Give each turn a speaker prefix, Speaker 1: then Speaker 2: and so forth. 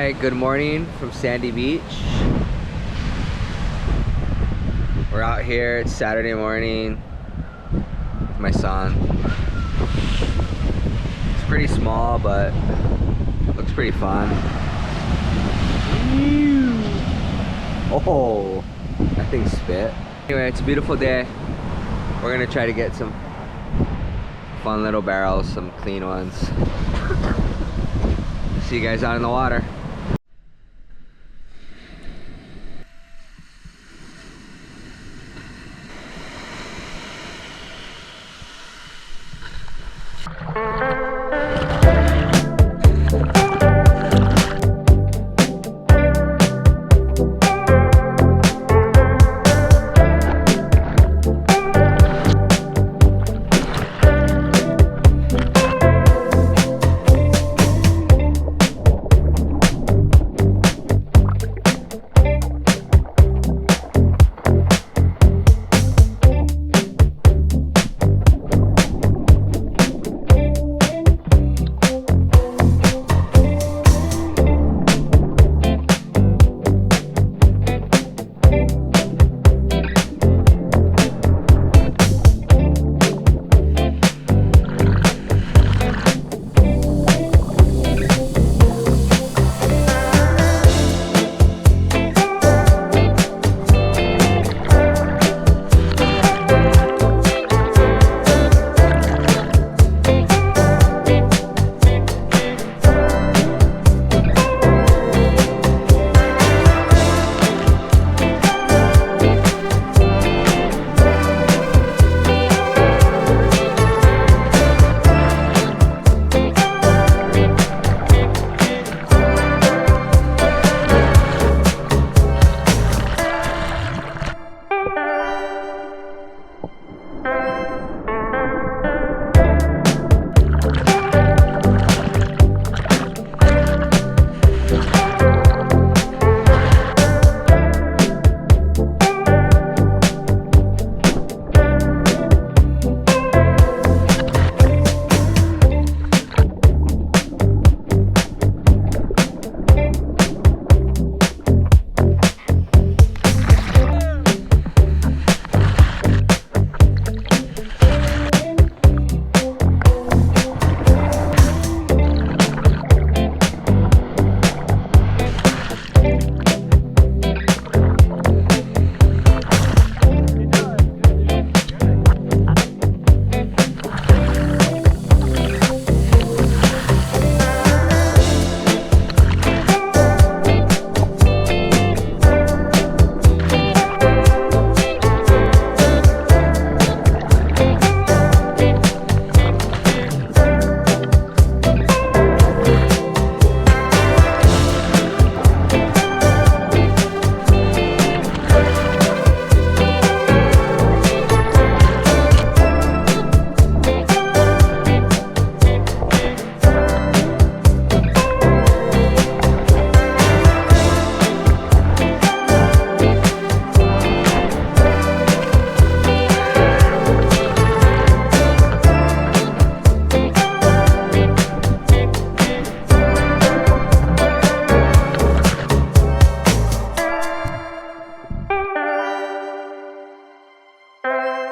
Speaker 1: Alright, good morning from Sandy Beach. We're out here, it's Saturday morning with my son. It's pretty small, but looks pretty fun. Oh, that thing spit. Anyway, it's a beautiful day. We're gonna try to get some fun little barrels, some clean ones. See you guys out in the water.